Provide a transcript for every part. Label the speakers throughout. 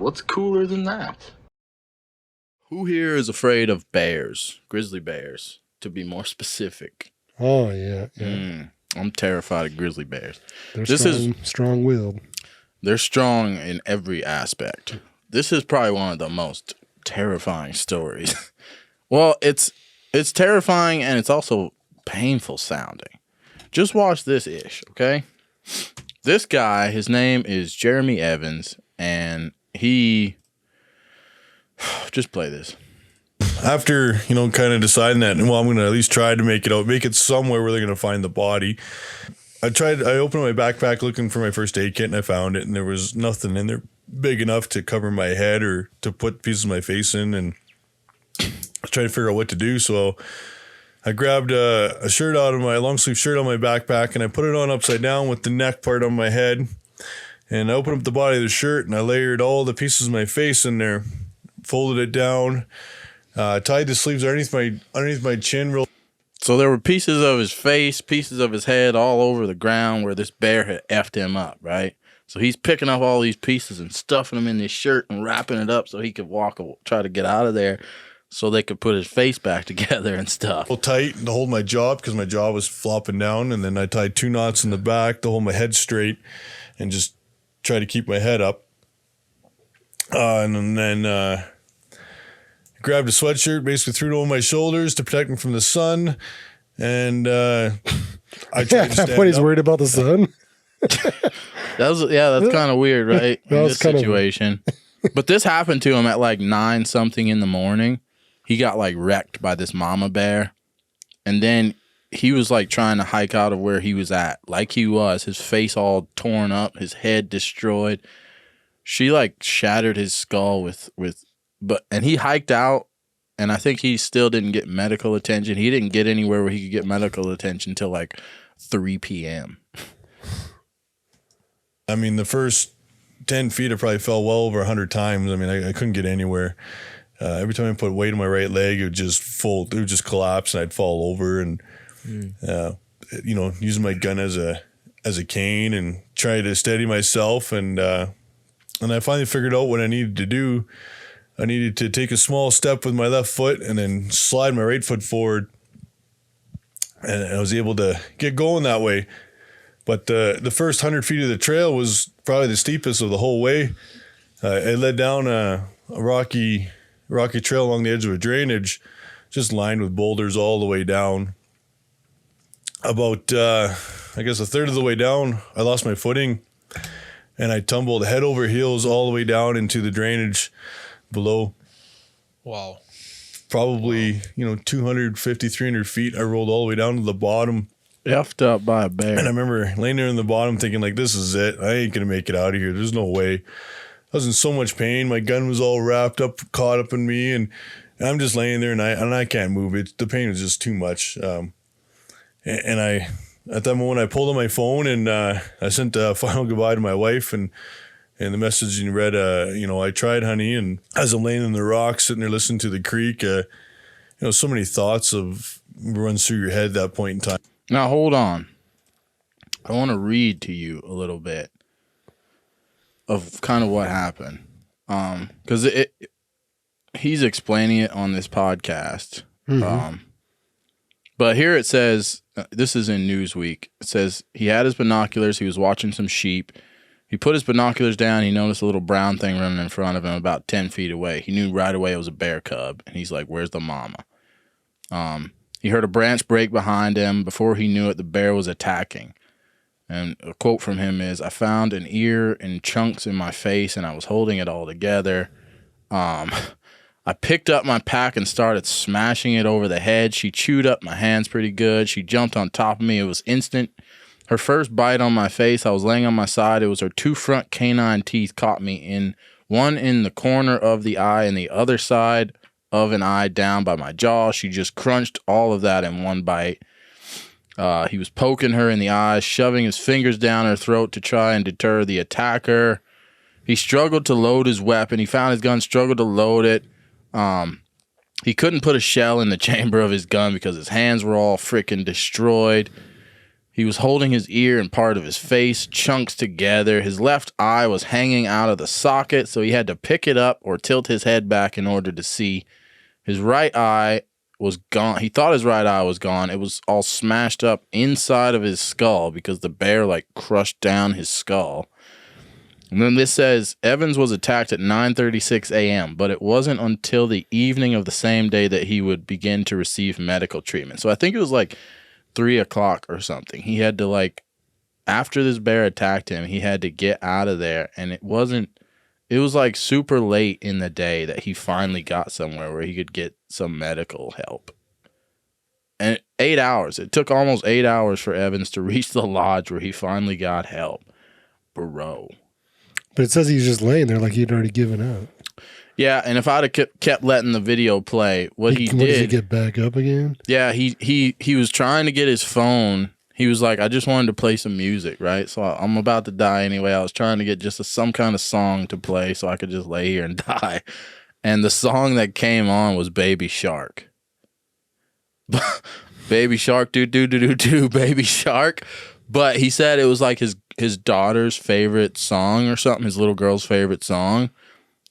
Speaker 1: What's cooler than that?
Speaker 2: Who here is afraid of bears? Grizzly bears, to be more specific.
Speaker 3: Oh, yeah.
Speaker 2: I'm terrified of grizzly bears.
Speaker 3: They're strong-willed.
Speaker 2: They're strong in every aspect. This is probably one of the most terrifying stories. Well, it's terrifying and it's also painful sounding. Just watch this ish, okay? This guy, his name is Jeremy Evans, and he... Just play this.
Speaker 4: After, kind of deciding that, well, I'm going to at least try to make it somewhere where they're going to find the body. I opened my backpack looking for my first aid kit, and I found it, and there was nothing in there big enough to cover my head or to put pieces of my face in, and I was trying to figure out what to do. So I grabbed a long sleeve shirt on my backpack, and I put it on upside down with the neck part on my head, and I opened up the body of the shirt, and I layered all the pieces of my face in there, folded it down, tied the sleeves underneath my chin.
Speaker 2: So there were pieces of his face, pieces of his head all over the ground where this bear had effed him up, right? So he's picking up all these pieces and stuffing them in this shirt and wrapping it up so he could try to get out of there so they could put his face back together and stuff.
Speaker 4: Tight to hold my jaw because my jaw was flopping down, and then I tied 2 knots in the back to hold my head straight and just try to keep my head up. And then grabbed a sweatshirt, basically threw it over my shoulders to protect me from the sun. And I tried to stand
Speaker 3: What, he's worried about the sun?
Speaker 2: That's kind of weird, right? In this situation. But this happened to him at like 9 something in the morning. He got like wrecked by this mama bear. And then he was like trying to hike out of where he was at. Like he was, his face all torn up, his head destroyed. She like shattered his skull and he hiked out, and I think he still didn't get medical attention. He didn't get anywhere where he could get medical attention until like 3 p.m.
Speaker 4: I mean, the first 10 feet I probably fell well over 100 times. I mean, I couldn't get anywhere. Every time I put weight on my right leg, it would just collapse, and I'd fall over. And using my gun as a cane and try to steady myself. And I finally figured out what I needed to do. I needed to take a small step with my left foot and then slide my right foot forward. And I was able to get going that way. But the first 100 feet of the trail was probably the steepest of the whole way. It led down a rocky trail along the edge of a drainage, just lined with boulders all the way down. About, a third of the way down, I lost my footing, and I tumbled head over heels all the way down into the drainage below.
Speaker 5: Wow.
Speaker 4: Probably, 250, 300 feet. I rolled all the way down to the bottom.
Speaker 2: Effed up by a bear.
Speaker 4: And I remember laying there in the bottom thinking, like, this is it. I ain't going to make it out of here. There's no way. I was in so much pain. My gun was all wrapped up, caught up in me. And I'm just laying there, and I can't move. The pain was just too much. And at that moment, I pulled on my phone, and I sent a final goodbye to my wife, and the message read, I tried, honey. And as I'm laying in the rocks, sitting there listening to the creek, so many thoughts run through your head at that point in time.
Speaker 2: Now, hold on. I want to read to you a little bit of kind of what happened. Because he's explaining it on this podcast. Mm-hmm. But here it says, this is in Newsweek. It says he had his binoculars. He was watching some sheep. He put his binoculars down. He noticed a little brown thing running in front of him about 10 feet away. He knew right away it was a bear cub. And he's like, where's the mama? He heard a branch break behind him. Before he knew it, the bear was attacking. And a quote from him is, I found an ear in chunks in my face, and I was holding it all together. I picked up my pack and started smashing it over the head. She chewed up my hands pretty good. She jumped on top of me. It was instant. Her first bite on my face, I was laying on my side. It was her 2 front canine teeth caught me one in the corner of the eye and the other side of an eye down by my jaw. She just crunched all of that in one bite. He was poking her in the eyes, shoving his fingers down her throat to try and deter the attacker. He struggled to load his weapon. He found his gun, struggled to load it. He couldn't put a shell in the chamber of his gun because his hands were all freaking destroyed. He was holding his ear and part of his face, chunks together. His left eye was hanging out of the socket, so he had to pick it up or tilt his head back in order to see. His right eye was gone. He thought his right eye was gone. It was all smashed up inside of his skull because the bear like crushed down his skull. And then this says Evans was attacked at 9:36 a.m., but it wasn't until the evening of the same day that he would begin to receive medical treatment. So I think it was like 3 o'clock or something. He had to like, after this bear attacked him, he had to get out of there. And it was like super late in the day that he finally got somewhere where he could get some medical help. And 8 hours. It took almost 8 hours for Evans to reach the lodge where he finally got help. Bro.
Speaker 3: But it says he's just laying there like he'd already given up.
Speaker 2: Yeah, and if I'd have kept letting the video play, what he did...
Speaker 3: Did he get back up again?
Speaker 2: Yeah, he was trying to get his phone. He was like, I just wanted to play some music, right? So I'm about to die anyway. I was trying to get just some kind of song to play so I could just lay here and die. And the song that came on was Baby Shark. Baby Shark, do, Baby Shark. But he said it was like his daughter's favorite song or something, his little girl's favorite song.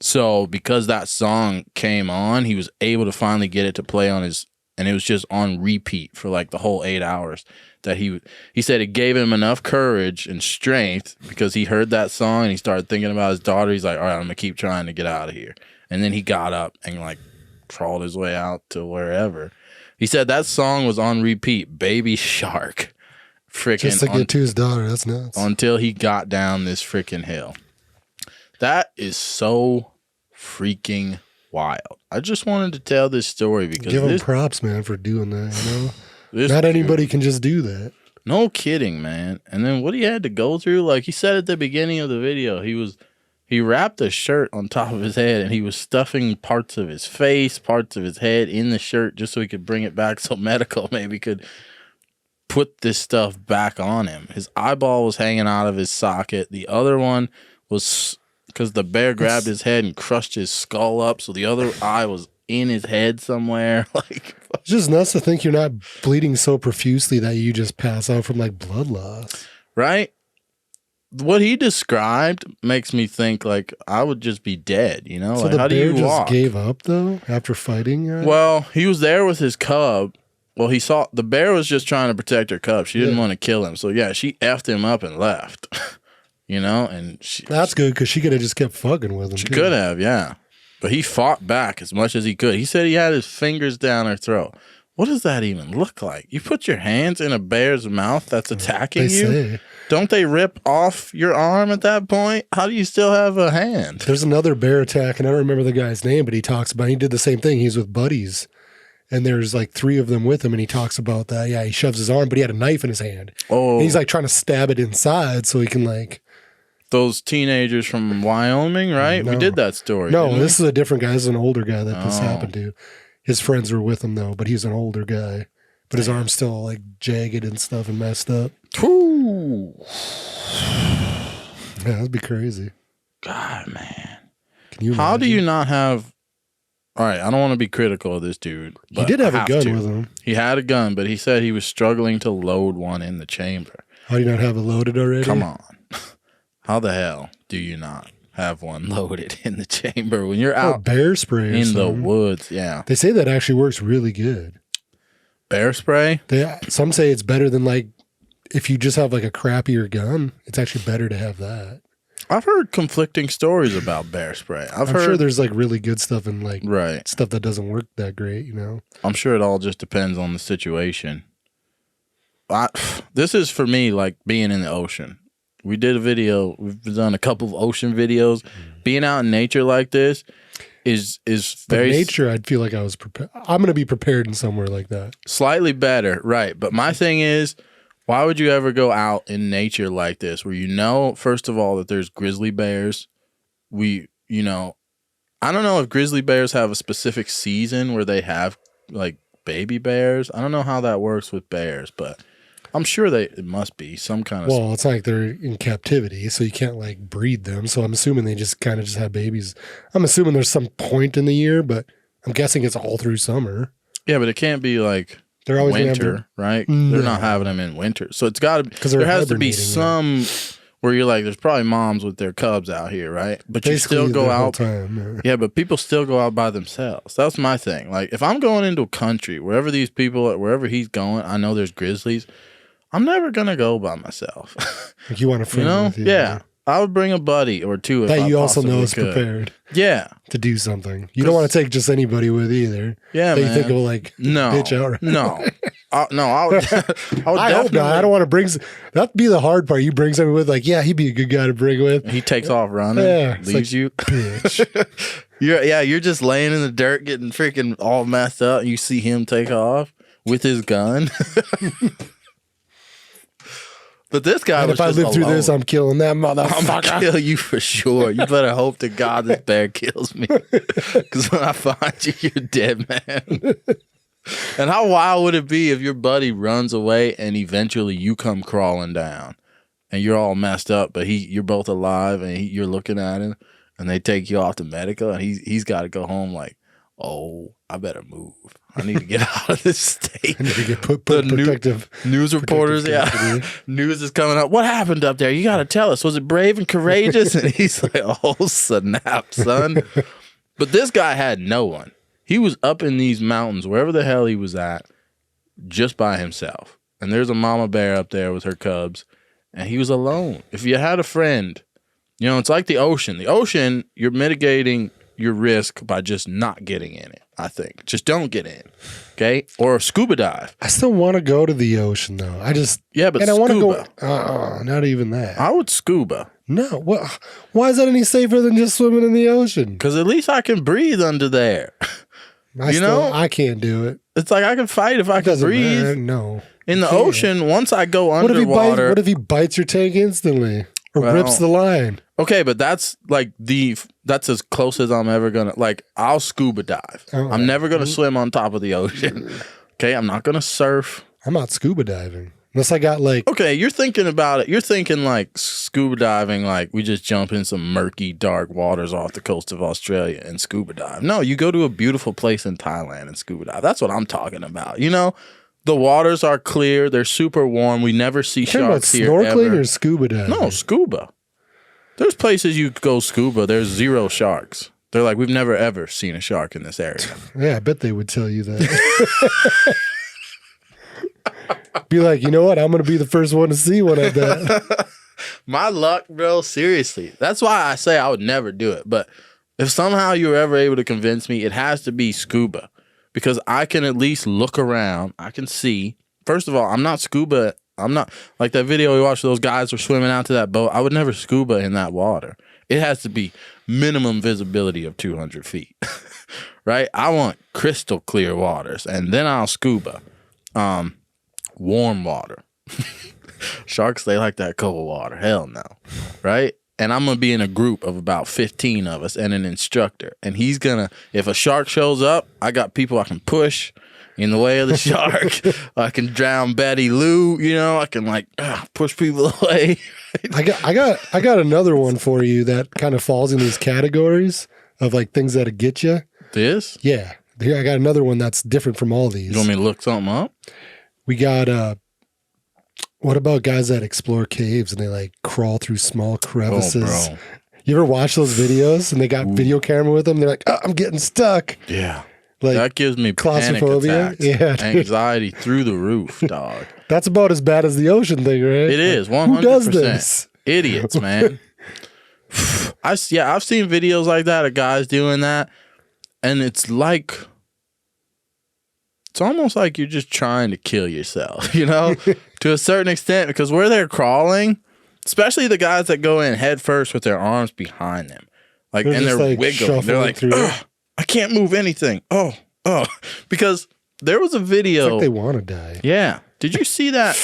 Speaker 2: So because that song came on, he was able to finally get it to play on his, and it was just on repeat for like the whole 8 hours. That he said it gave him enough courage and strength because he heard that song and he started thinking about his daughter. He's like, all right, I'm gonna keep trying to get out of here. And then he got up and like crawled his way out to wherever. He said that song was on repeat, Baby Shark. Freaking
Speaker 3: just to get to his daughter. That's nuts.
Speaker 2: Until he got down this freaking hill. That is so freaking wild. I just wanted to tell this story because
Speaker 3: give him props, man, for doing that. You know, not
Speaker 2: dude,
Speaker 3: anybody can just do that.
Speaker 2: No kidding, man. And then what he had to go through, like he said at the beginning of the video, he wrapped a shirt on top of his head and he was stuffing parts of his face, parts of his head in the shirt just so he could bring it back so medical maybe could put this stuff back on him. His eyeball was hanging out of his socket. The other one was because the bear grabbed his head and crushed his skull up, so the other eye was in his head somewhere. Like,
Speaker 3: it's just nuts to think you're not bleeding so profusely that you just pass out from like blood loss.
Speaker 2: Right? What he described makes me think like I would just be dead, you know?
Speaker 3: So
Speaker 2: like,
Speaker 3: the
Speaker 2: how do
Speaker 3: bear
Speaker 2: you
Speaker 3: just
Speaker 2: walk?
Speaker 3: gave up though after fighting?
Speaker 2: Well, he was there with his cub. Well, he saw the bear was just trying to protect her cub. She didn't want to kill him. So yeah, she effed him up and left. You know, and
Speaker 3: that's good because she could have just kept fucking with him.
Speaker 2: She could have, yeah. But he fought back as much as he could. He said he had his fingers down her throat. What does that even look like? You put your hands in a bear's mouth that's attacking you? Don't they rip off your arm at that point? How do you still have a hand?
Speaker 3: There's another bear attack, and I don't remember the guy's name, but he talks about he did the same thing. He's with buddies, and there's like 3 of them with him, and he talks about that. Yeah, he shoves his arm, but he had a knife in his hand.
Speaker 2: Oh,
Speaker 3: and he's like trying to stab it inside so he can like.
Speaker 2: Those teenagers from Wyoming, right?
Speaker 3: No.
Speaker 2: We did that story.
Speaker 3: No, this is a different guy. This is an older guy that this happened to. His friends were with him though, but he's an older guy. But his arm's still like jagged and stuff and messed up.
Speaker 2: Ooh.
Speaker 3: Yeah, that'd be crazy.
Speaker 2: God, man.
Speaker 3: Can you?
Speaker 2: How do you not have? All right, I don't want to be critical of this dude.
Speaker 3: He did have a gun with him.
Speaker 2: He had a gun, but he said he was struggling to load one in the chamber.
Speaker 3: How do you not have it loaded already?
Speaker 2: Come on. How the hell do you not have one loaded in the chamber when you're out
Speaker 3: bear spray
Speaker 2: in the woods? Yeah.
Speaker 3: They say that actually works really good.
Speaker 2: Bear spray?
Speaker 3: Some say it's better than like if you just have like a crappier gun, it's actually better to have that.
Speaker 2: I've heard conflicting stories about bear spray. I'm
Speaker 3: sure there's like really good stuff and like
Speaker 2: right.
Speaker 3: stuff that doesn't work that great, you know?
Speaker 2: I'm sure it all just depends on the situation. This is for me like being in the ocean. We did a video. We've done a couple of ocean videos. Being out in nature like this is very
Speaker 3: nature. I'd feel like I was prepared. I'm going to be prepared in somewhere like that.
Speaker 2: Slightly better, right? But my thing is, why would you ever go out in nature like this, where you know, first of all, that there's grizzly bears? I don't know if grizzly bears have a specific season where they have like baby bears. I don't know how that works with bears, but I'm sure it must be some kind of.
Speaker 3: Well, it's not like they're in captivity, so you can't like breed them. So I'm assuming they just kind of just have babies. I'm assuming there's some point in the year, but I'm guessing it's all through summer.
Speaker 2: Yeah, but it can't be like
Speaker 3: They're always gonna have
Speaker 2: winter, right?
Speaker 3: No.
Speaker 2: They're not having them in winter. So it's got to be,
Speaker 3: 'Cause they're
Speaker 2: there has to be
Speaker 3: hibernating,
Speaker 2: some where you're like, there's probably moms with their cubs out here, right? But
Speaker 3: basically
Speaker 2: you still go
Speaker 3: the whole
Speaker 2: out.
Speaker 3: time.
Speaker 2: Yeah, but people still go out by themselves. That's my thing. Like, if I'm going into a country, wherever these people, wherever he's going, I know there's grizzlies. I'm never going to go by myself.
Speaker 3: Like you want a friend
Speaker 2: You know?
Speaker 3: with you.
Speaker 2: Yeah. I would bring a buddy or two if
Speaker 3: That
Speaker 2: I
Speaker 3: you also know
Speaker 2: possibly
Speaker 3: is
Speaker 2: could.
Speaker 3: prepared
Speaker 2: Yeah.
Speaker 3: to do something. You don't want to take just anybody with either.
Speaker 2: Yeah,
Speaker 3: that
Speaker 2: man.
Speaker 3: you think will like bitch out. Right?
Speaker 2: No. I would
Speaker 3: I hope
Speaker 2: definitely.
Speaker 3: not. I don't want to bring. That'd be the hard part. You bring somebody with, like, yeah, he'd be a good guy to bring with.
Speaker 2: He takes off running,
Speaker 3: Yeah, it's
Speaker 2: leaves
Speaker 3: like,
Speaker 2: you.
Speaker 3: Bitch.
Speaker 2: You're just laying in the dirt, getting freaking all messed up, and you see him take off with his gun. But this guy
Speaker 3: And
Speaker 2: was
Speaker 3: if I
Speaker 2: just
Speaker 3: live through
Speaker 2: alone.
Speaker 3: this, I'm killing that
Speaker 2: I'm
Speaker 3: motherfucker.
Speaker 2: gonna kill you for sure. You better hope to God this bear kills me, because when I find you, you're dead, man. And how wild would it be if your buddy runs away and eventually you come crawling down, and you're all messed up, but you're both alive, and you're looking at him, and they take you off to medical, and he's got to go home like, oh, I better move. I need to get out of this state.
Speaker 3: I need to get put
Speaker 2: The new-
Speaker 3: protective.
Speaker 2: News reporters,
Speaker 3: custody.
Speaker 2: news is coming up. What happened up there? You got to tell us. Was it brave and courageous? And he's like, oh, snap, son. But this guy had no one. He was up in these mountains, wherever the hell he was at, just by himself. And there's a mama bear up there with her cubs, and he was alone. If you had a friend, you know, it's like the ocean. The ocean, you're mitigating your risk by just not getting in it, I think. Just don't get in, okay? Or scuba dive.
Speaker 3: I still want to go to the ocean though. I just
Speaker 2: Yeah, but
Speaker 3: and I want to
Speaker 2: scuba.
Speaker 3: go. Not even that.
Speaker 2: I would scuba.
Speaker 3: No. What? Why is that any safer than just swimming in the ocean?
Speaker 2: Because at least I can breathe under there. You know?
Speaker 3: I can't do it.
Speaker 2: It's like I can fight if I can
Speaker 3: Doesn't
Speaker 2: breathe.
Speaker 3: matter. No.
Speaker 2: In the
Speaker 3: can't.
Speaker 2: ocean, once I go
Speaker 3: What
Speaker 2: underwater.
Speaker 3: if he bites your tank instantly or
Speaker 2: Well,
Speaker 3: rips the line?
Speaker 2: Okay, but that's like that's as close as I'm ever gonna, like, I'll scuba dive.
Speaker 3: Oh.
Speaker 2: I'm never gonna swim on top of the ocean. Okay, I'm not gonna surf.
Speaker 3: I'm not scuba diving unless I got like.
Speaker 2: Okay, you're thinking about it. You're thinking like scuba diving, like we just jump in some murky, dark waters off the coast of Australia and scuba dive. No, you go to a beautiful place in Thailand and scuba dive. That's what I'm talking about. You know, the waters are clear. They're super warm. We never see
Speaker 3: Talking about
Speaker 2: sharks here
Speaker 3: snorkeling
Speaker 2: ever.
Speaker 3: or scuba diving?
Speaker 2: No, scuba. There's places you go scuba. There's zero sharks. They're like, we've never ever seen a shark in this area.
Speaker 3: Yeah, I bet they would tell you that. Be like, you know what? I'm going to be the first one to see one at that.
Speaker 2: My luck, bro, seriously. That's why I say I would never do it. But if somehow you were ever able to convince me, it has to be scuba. Because I can at least look around. I can see. First of all, I'm not scuba. I'm not, like that video we watched, those guys were swimming out to that boat. I would never scuba in that water. It has to be minimum visibility of 200 feet. Right? I want crystal clear waters. And then I'll scuba. Warm water. Sharks, they like that cold water. Hell no. Right? And I'm going to be in a group of about 15 of us and an instructor. And he's going to, if a shark shows up, I got people I can push in the way of the shark. I can drown Betty Lou, you know, I can like push people away.
Speaker 3: I got another one for you that kind of falls in these categories of like things that'll get you.
Speaker 2: This?
Speaker 3: Yeah. Here, I got another one that's different from all these.
Speaker 2: You want me to look something up?
Speaker 3: We got, what about guys that explore caves and they like crawl through small crevices?
Speaker 2: Oh, bro.
Speaker 3: You ever watch those videos and they got video camera with them? They're like, oh, I'm getting stuck.
Speaker 2: Yeah.
Speaker 3: Like
Speaker 2: That gives me
Speaker 3: claustrophobia.
Speaker 2: panic attacks.
Speaker 3: Yeah, dude.
Speaker 2: Anxiety through the roof, dog.
Speaker 3: That's about as bad as the ocean thing, right?
Speaker 2: It is, 100%.
Speaker 3: Who does this?
Speaker 2: Idiots, man. I've seen videos like that of guys doing that, and it's almost like you're just trying to kill yourself, you know, to a certain extent, because where they're crawling, especially the guys that go in head first with their arms behind them, like,
Speaker 3: They're
Speaker 2: and
Speaker 3: just,
Speaker 2: they're
Speaker 3: like,
Speaker 2: wiggling. They're
Speaker 3: shuffling
Speaker 2: like,
Speaker 3: through it.
Speaker 2: I can't move anything. Oh, because there was a video.
Speaker 3: It's like they want to die.
Speaker 2: Yeah. Did you see that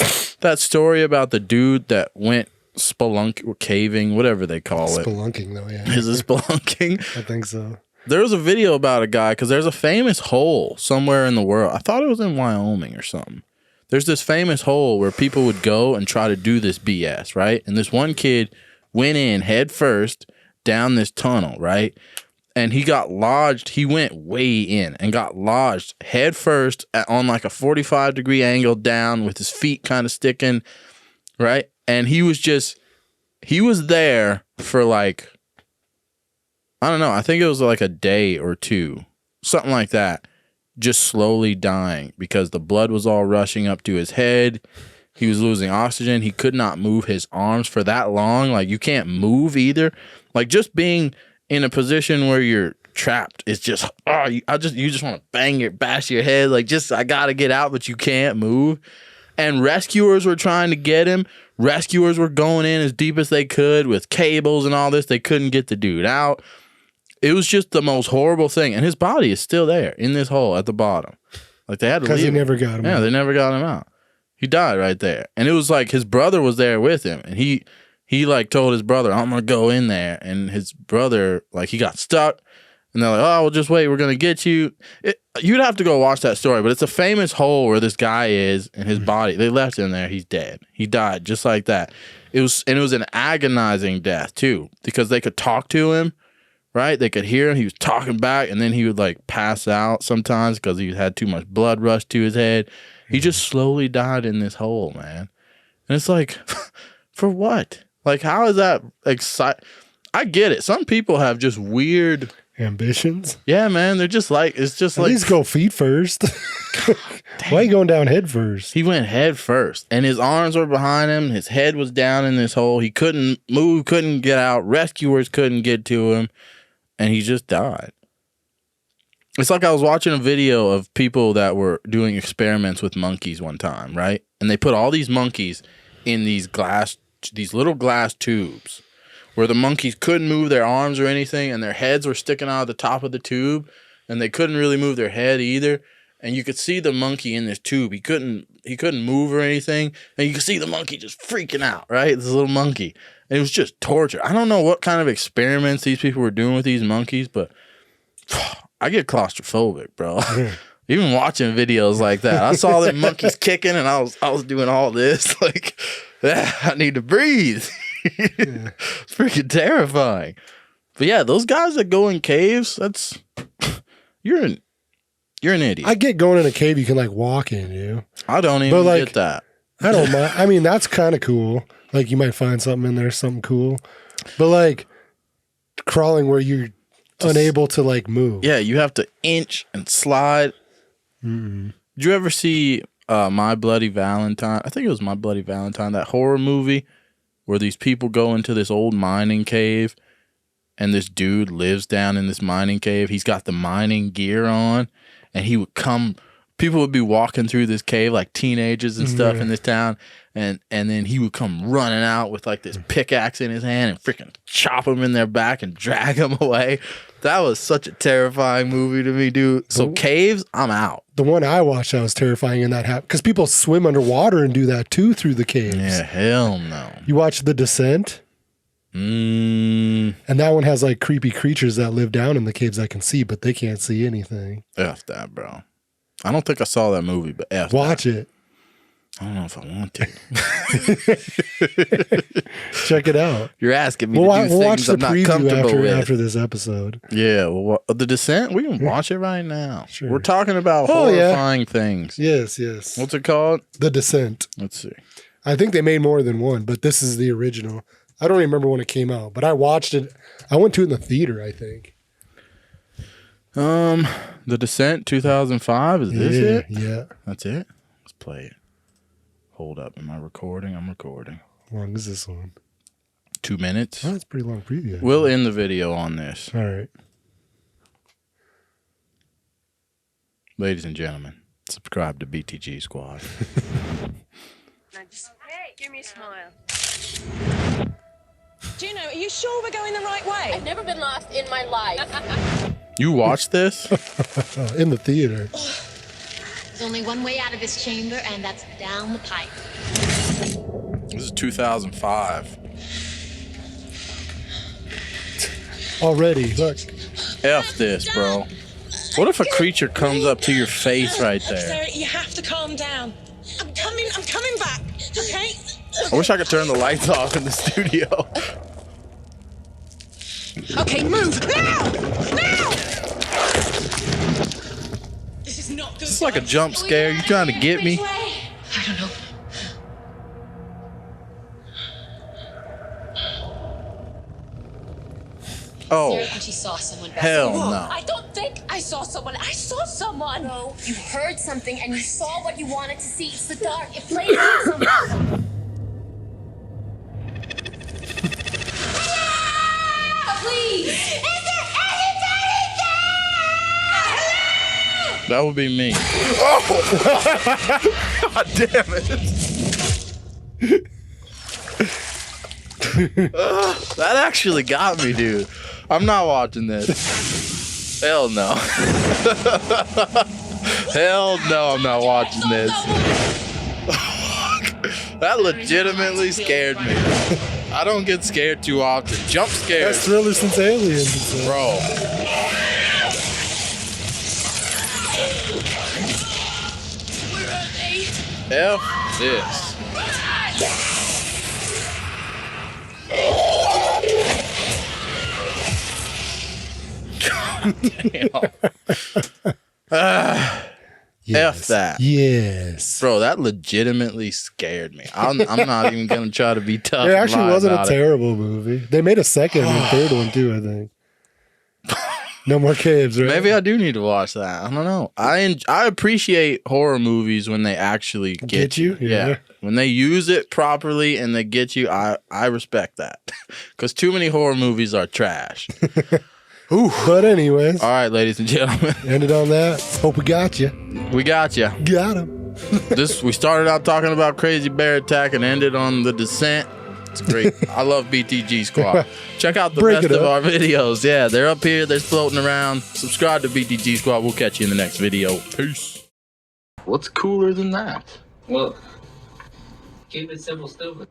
Speaker 2: story about the dude that went spelunking or caving, whatever they call it?
Speaker 3: Spelunking, though, yeah.
Speaker 2: Is it spelunking?
Speaker 3: I think so.
Speaker 2: There was a video about a guy, because there's a famous hole somewhere in the world. I thought it was in Wyoming or something. There's this famous hole where people would go and try to do this BS, right? And this one kid went in head first down this tunnel, right? and he got lodged. He went way in and got lodged head first on like a 45-degree angle down with his feet kind of sticking, right? And he was there for like, I don't know, I think it was like a day or two, something like that, just slowly dying because the blood was all rushing up to his head. He was losing oxygen. He could not move his arms for that long. Like, you can't move either. Like, just being in a position where you're trapped, it's just, you just want to bash your head. Like, just, I got to get out, but you can't move. And rescuers were trying to get him. Rescuers were going in as deep as they could with cables and all this. They couldn't get the dude out. It was just the most horrible thing. And his body is still there in this hole at the bottom. Like, they had to leave.
Speaker 3: Because they never got him out.
Speaker 2: Yeah, they never got him out. He died right there. And it was like his brother was there with him. And he like told his brother, I'm going to go in there. And his brother, like, he got stuck. And they're like, oh, well, just wait. We're going to get you. You'd have to go watch that story. But it's a famous hole where this guy is and his body. They left him there. He's dead. He died just like that. It was an agonizing death, too. Because they could talk to him, right? They could hear him. He was talking back. And then he would, like, pass out sometimes because he had too much blood rush to his head. He just slowly died in this hole, man. And it's like, for what? Like, how is that exciting? I get it. Some people have just weird
Speaker 3: ambitions.
Speaker 2: Yeah, man. They're just like, it's just
Speaker 3: At
Speaker 2: like.
Speaker 3: least go feet first. Why are you going down head first?
Speaker 2: He went head first. And his arms were behind him. His head was down in this hole. He couldn't move, couldn't get out. Rescuers couldn't get to him. And he just died. It's like I was watching a video of people that were doing experiments with monkeys one time, right? And they put all these monkeys in these little glass tubes where the monkeys couldn't move their arms or anything, and their heads were sticking out of the top of the tube, and they couldn't really move their head either. And you could see the monkey in this tube. He couldn't move or anything, and you could see the monkey just freaking out, right? This little monkey. And it was just torture. I don't know what kind of experiments these people were doing with these monkeys, but I get claustrophobic, bro. Even watching videos like that. I saw them monkeys kicking, and I was doing all this. Like, I need to breathe. It's freaking terrifying. But yeah, those guys that go in caves, you're an idiot.
Speaker 3: I get going in a cave you can like walk in,
Speaker 2: I don't even get that.
Speaker 3: I don't mind. I mean, that's kind of cool. Like, you might find something in there, something cool. But like crawling where you're unable to like move.
Speaker 2: Yeah, you have to inch and slide. Did you ever see My Bloody Valentine? I think it was My Bloody Valentine, that horror movie where these people go into this old mining cave and this dude lives down in this mining cave. He's got the mining gear on, and he would come. People would be walking through this cave like teenagers and stuff in this town, and then he would come running out with like this pickaxe in his hand and freaking chop them in their back and drag them away. That was such a terrifying movie to me, dude. So caves, I'm out.
Speaker 3: The one I watched that was terrifying, and that happened because people swim underwater and do that too through the caves.
Speaker 2: Yeah, hell no.
Speaker 3: You watch The Descent? And that one has like creepy creatures that live down in the caves that can see, but they can't see anything.
Speaker 2: F that, bro. I don't think I saw that movie, but F
Speaker 3: watch
Speaker 2: that.
Speaker 3: it.
Speaker 2: I don't know if I want to.
Speaker 3: Check it out.
Speaker 2: You're asking me to do things I'm not comfortable with.
Speaker 3: After this episode.
Speaker 2: Yeah, well, The Descent, we can watch it right now.
Speaker 3: Sure.
Speaker 2: We're talking about horrifying things.
Speaker 3: Yes.
Speaker 2: What's it called?
Speaker 3: The Descent.
Speaker 2: Let's see.
Speaker 3: I think they made more than one, but this is the original. I don't even remember when it came out, but I watched it. I went to it in the theater, I think.
Speaker 2: The Descent 2005, is this it?
Speaker 3: Yeah.
Speaker 2: That's it? Let's play it. Hold up. Am I recording? I'm recording.
Speaker 3: How long is this one?
Speaker 2: 2 minutes.
Speaker 3: Oh, that's a pretty long preview.
Speaker 2: We'll end the video on this.
Speaker 3: All right.
Speaker 2: Ladies and gentlemen, subscribe to BTG Squad.
Speaker 1: Hey, give me a smile.
Speaker 5: Gino, are you sure we're going the right way?
Speaker 1: I've never been lost in my life.
Speaker 2: You watched this?
Speaker 3: In the theater.
Speaker 6: There's only one way out of this chamber, and that's down the pipe.
Speaker 2: This is 2005.
Speaker 3: Already, look.
Speaker 2: F this, bro. What if a creature comes up to your face right there?
Speaker 5: Sarah, you have to calm down. I'm coming back, okay?
Speaker 2: I wish I could turn the lights off in the studio.
Speaker 5: Okay, move now! Now! This is not good.
Speaker 2: It's like a jump scare. You trying to get me?
Speaker 6: I don't know.
Speaker 2: Oh,
Speaker 6: Sarah said she saw someone back
Speaker 2: hell
Speaker 6: there.
Speaker 2: no.
Speaker 1: I don't think I saw someone. I saw someone.
Speaker 6: No, you heard something and you saw what you wanted to see. It's the dark. It plays out sometimes. Please! Is there anybody there?
Speaker 2: That would be me. Oh! God damn it. That actually got me, dude. I'm not watching this. Hell no. Hell no, I'm not watching this. That legitimately scared me. I don't get scared too often. Jump scares.
Speaker 3: That's thriller since Aliens.
Speaker 2: Bro.
Speaker 1: Where are they?
Speaker 2: F this. F that.
Speaker 3: Yes.
Speaker 2: Bro, that legitimately scared me. I'm not even going to try to be tough.
Speaker 3: It
Speaker 2: and
Speaker 3: actually
Speaker 2: lie
Speaker 3: wasn't a
Speaker 2: about it.
Speaker 3: terrible movie. They made a second and third one too, I think. No more caves, right?
Speaker 2: Maybe I do need to watch that. I don't know. I appreciate horror movies when they actually get you.
Speaker 3: Yeah.
Speaker 2: When they use it properly and they get you, I respect that. Because too many horror movies are trash.
Speaker 3: But anyways,
Speaker 2: All right, ladies and gentlemen.
Speaker 3: ended on that. Hope we got you.
Speaker 2: We got you.
Speaker 3: Got him.
Speaker 2: We started out talking about Crazy Bear Attack and ended on The Descent. It's great. I love BTG Squad. Check out the
Speaker 3: Break
Speaker 2: rest
Speaker 3: it
Speaker 2: of
Speaker 3: up.
Speaker 2: our videos. Yeah, they're up here. They're floating around. Subscribe to BTG Squad. We'll catch you in the next video. Peace. What's cooler than that?
Speaker 7: Well, keep it simple, stupid.